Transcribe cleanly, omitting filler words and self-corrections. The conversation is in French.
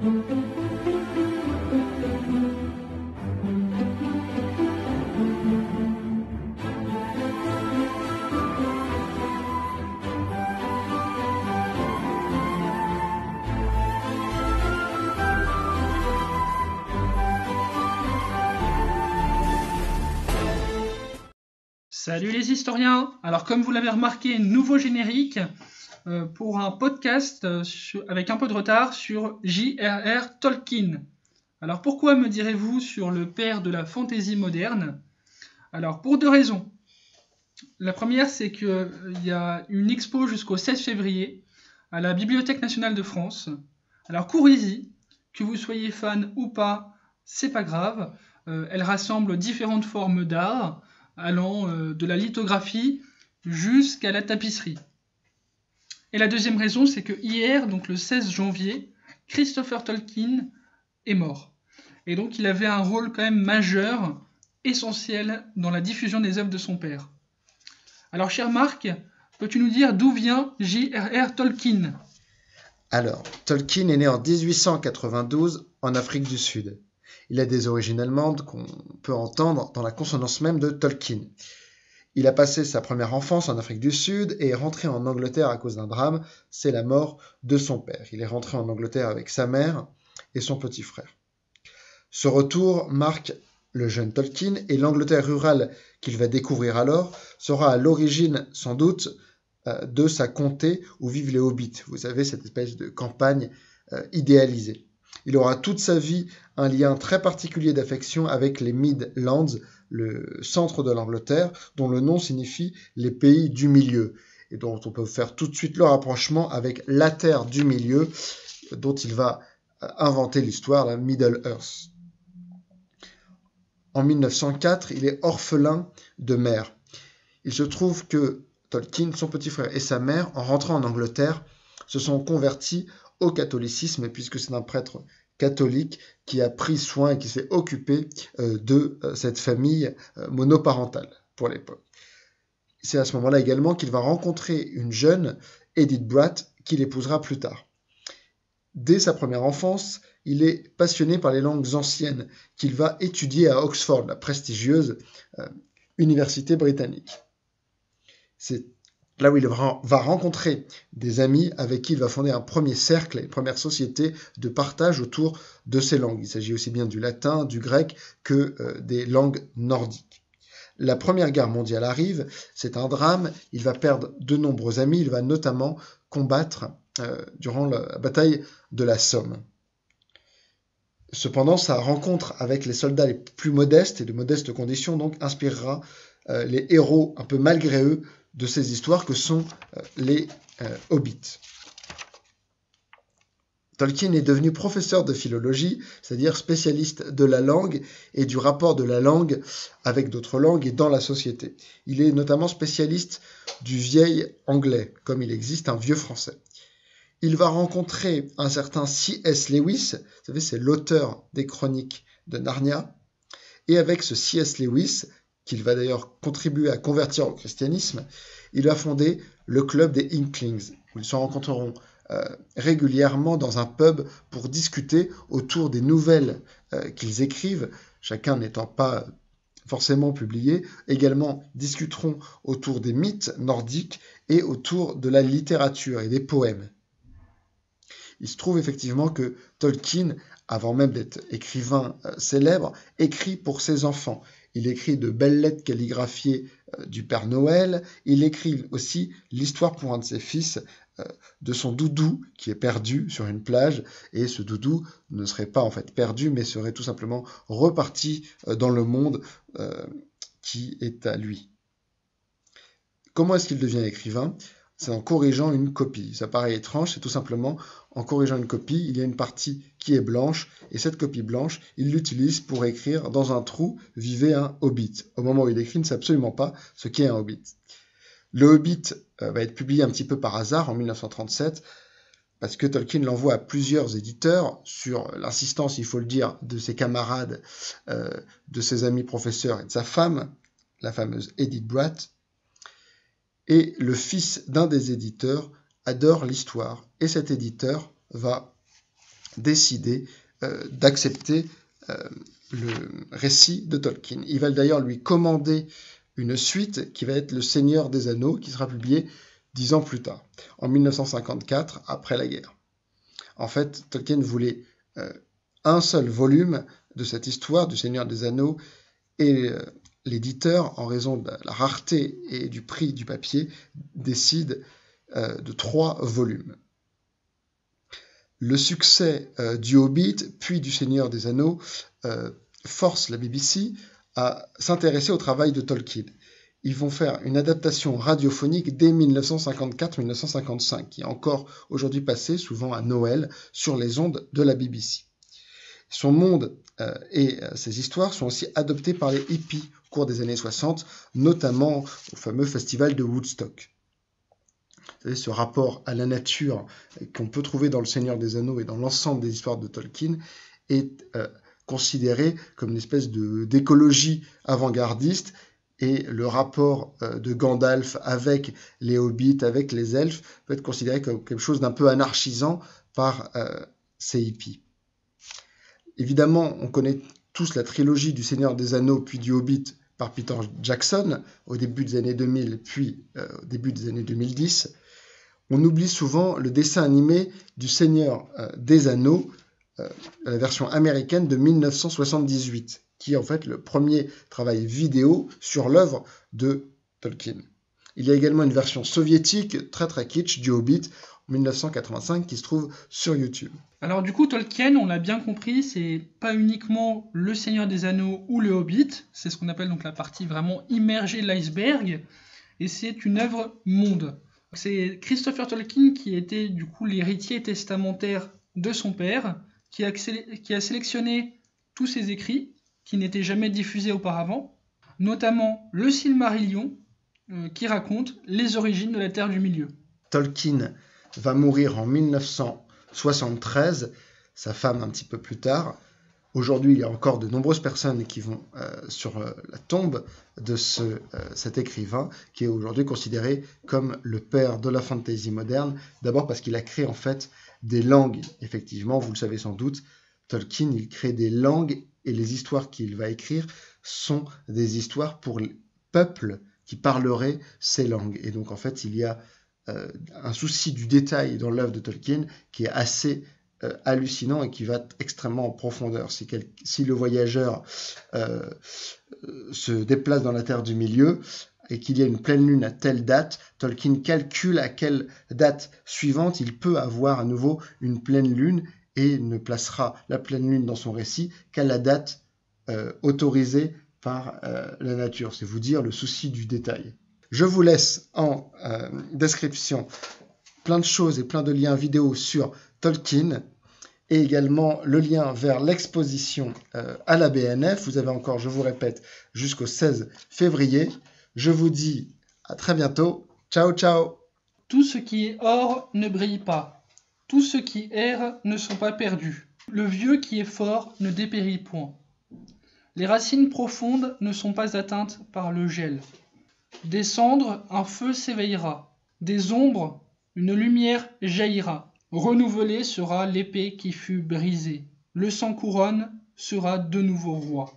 Salut les historiens! Alors comme vous l'avez remarqué, nouveau générique pour un podcast avec un peu de retard sur J.R.R. Tolkien. Alors pourquoi me direz-vous sur le père de la fantaisie moderne? Alors pour deux raisons. La première, c'est qu'il y a une expo jusqu'au 16 février à la Bibliothèque nationale de France. Alors courez-y, que vous soyez fan ou pas, c'est pas grave. Elle rassemble différentes formes d'art, allant de la lithographie jusqu'à la tapisserie. Et la deuxième raison, c'est que hier, donc le 16 janvier, Christopher Tolkien est mort. Et donc il avait un rôle quand même majeur, essentiel dans la diffusion des œuvres de son père. Alors cher Marc, peux-tu nous dire d'où vient J.R.R. Tolkien? Alors, Tolkien est né en 1892 en Afrique du Sud. Il a des origines allemandes qu'on peut entendre dans la consonance même de Tolkien. Il a passé sa première enfance en Afrique du Sud et est rentré en Angleterre à cause d'un drame, c'est la mort de son père. Il est rentré en Angleterre avec sa mère et son petit frère. Ce retour marque le jeune Tolkien et l'Angleterre rurale qu'il va découvrir alors sera à l'origine, sans doute, de sa comté où vivent les hobbits. Vous savez, cette espèce de campagne idéalisée. Il aura toute sa vie un lien très particulier d'affection avec les Midlands, le centre de l'Angleterre, dont le nom signifie les pays du milieu, et dont on peut faire tout de suite le rapprochement avec la terre du milieu, dont il va inventer l'histoire, la Middle-earth. En 1904, il est orphelin de mère. Il se trouve que Tolkien, son petit frère et sa mère, en rentrant en Angleterre, se sont convertis au catholicisme, puisque c'est un prêtre catholique qui a pris soin et qui s'est occupé de cette famille monoparentale pour l'époque. C'est à ce moment-là également qu'il va rencontrer une jeune, Edith Bratt, qu'il épousera plus tard. Dès sa première enfance, il est passionné par les langues anciennes qu'il va étudier à Oxford, la prestigieuse université britannique. C'est là où il va rencontrer des amis avec qui il va fonder un premier cercle, une première société de partage autour de ces langues. Il s'agit aussi bien du latin, du grec que des langues nordiques. La Première Guerre mondiale arrive, c'est un drame, il va perdre de nombreux amis, il va notamment combattre durant la bataille de la Somme. Cependant, sa rencontre avec les soldats les plus modestes et de modestes conditions donc inspirera les héros un peu malgré eux de ces histoires que sont les hobbits. Tolkien est devenu professeur de philologie, c'est-à-dire spécialiste de la langue et du rapport de la langue avec d'autres langues et dans la société. Il est notamment spécialiste du vieil anglais, comme il existe un vieux français. Il va rencontrer un certain C.S. Lewis, vous savez, c'est l'auteur des chroniques de Narnia, et avec ce C.S. Lewis, qu'il va d'ailleurs contribuer à convertir au christianisme, il va fonder le club des Inklings, où ils se rencontreront régulièrement dans un pub pour discuter autour des nouvelles qu'ils écrivent, chacun n'étant pas forcément publié, également discuteront autour des mythes nordiques et autour de la littérature et des poèmes. Il se trouve effectivement que Tolkien, avant même d'être écrivain célèbre, écrit pour ses enfants. Il écrit de belles lettres calligraphiées du Père Noël. Il écrit aussi l'histoire pour un de ses fils de son doudou qui est perdu sur une plage. Et ce doudou ne serait pas en fait perdu, mais serait tout simplement reparti dans le monde qui est à lui. Comment est-ce qu'il devient écrivain ? C'est en corrigeant une copie. Ça paraît étrange, c'est tout simplement en corrigeant une copie, il y a une partie qui est blanche, et cette copie blanche, il l'utilise pour écrire dans un trou vivait un hobbit. Au moment où il écrit, il ne sait absolument pas ce qu'est un hobbit. Le Hobbit va être publié un petit peu par hasard en 1937, parce que Tolkien l'envoie à plusieurs éditeurs, sur l'insistance, il faut le dire, de ses camarades, de ses amis professeurs et de sa femme, la fameuse Edith Bratt. Et le fils d'un des éditeurs adore l'histoire. Et cet éditeur va décidé d'accepter le récit de Tolkien. Ils veulent d'ailleurs lui commander une suite qui va être Le Seigneur des Anneaux, qui sera publiée 10 ans plus tard, en 1954, après la guerre. En fait, Tolkien voulait un seul volume de cette histoire du Seigneur des Anneaux, et l'éditeur, en raison de la rareté et du prix du papier, décide de 3 volumes. Le succès du Hobbit, puis du Seigneur des Anneaux, force la BBC à s'intéresser au travail de Tolkien. Ils vont faire une adaptation radiophonique dès 1954-1955, qui est encore aujourd'hui passée, souvent à Noël, sur les ondes de la BBC. Son monde et ses histoires sont aussi adoptés par les hippies au cours des années 60, notamment au fameux festival de Woodstock. Vous savez, ce rapport à la nature qu'on peut trouver dans Le Seigneur des Anneaux et dans l'ensemble des histoires de Tolkien est considéré comme une espèce d'écologie avant-gardiste, et le rapport de Gandalf avec les hobbits, avec les elfes, peut être considéré comme quelque chose d'un peu anarchisant par ces hippies. Évidemment, on connaît tous la trilogie du Seigneur des Anneaux puis du Hobbit par Peter Jackson au début des années 2000 puis au début des années 2010. On oublie souvent le dessin animé du Seigneur des Anneaux, la version américaine de 1978, qui est en fait le premier travail vidéo sur l'œuvre de Tolkien. Il y a également une version soviétique très très kitsch du Hobbit en 1985 qui se trouve sur YouTube. Alors du coup, Tolkien, on l'a bien compris, c'est pas uniquement le Seigneur des Anneaux ou le Hobbit, c'est ce qu'on appelle donc la partie vraiment immergée de l'iceberg, et c'est une œuvre monde. C'est Christopher Tolkien qui était du coup l'héritier testamentaire de son père, qui a sélectionné tous ses écrits, qui n'étaient jamais diffusés auparavant, notamment le Silmarillion, qui raconte les origines de la Terre du Milieu. Tolkien va mourir en 1973, sa femme un petit peu plus tard. Aujourd'hui, il y a encore de nombreuses personnes qui vont sur la tombe de cet écrivain, qui est aujourd'hui considéré comme le père de la fantasy moderne, d'abord parce qu'il a créé en fait des langues. Effectivement, vous le savez sans doute, Tolkien, il crée des langues, et les histoires qu'il va écrire sont des histoires pour les peuples qui parleraient ces langues. Et donc, en fait, il y a un souci du détail dans l'œuvre de Tolkien qui est assez hallucinant et qui va extrêmement en profondeur. Si le voyageur se déplace dans la Terre du Milieu et qu'il y a une pleine lune à telle date, Tolkien calcule à quelle date suivante il peut avoir à nouveau une pleine lune, et ne placera la pleine lune dans son récit qu'à la date autorisée par la nature. C'est vous dire le souci du détail. Je vous laisse en description plein de choses et plein de liens vidéo sur Tolkien, et également le lien vers l'exposition à la BNF. Vous avez encore, je vous répète, jusqu'au 16 février. Je vous dis à très bientôt. Ciao, ciao. Tout ce qui est or ne brille pas. Tous ceux qui errent ne sont pas perdus. Le vieux qui est fort ne dépérit point. Les racines profondes ne sont pas atteintes par le gel. Des cendres, un feu s'éveillera. Des ombres, une lumière jaillira. Renouvelée sera l'épée qui fut brisée. Le sans couronne sera de nouveau roi.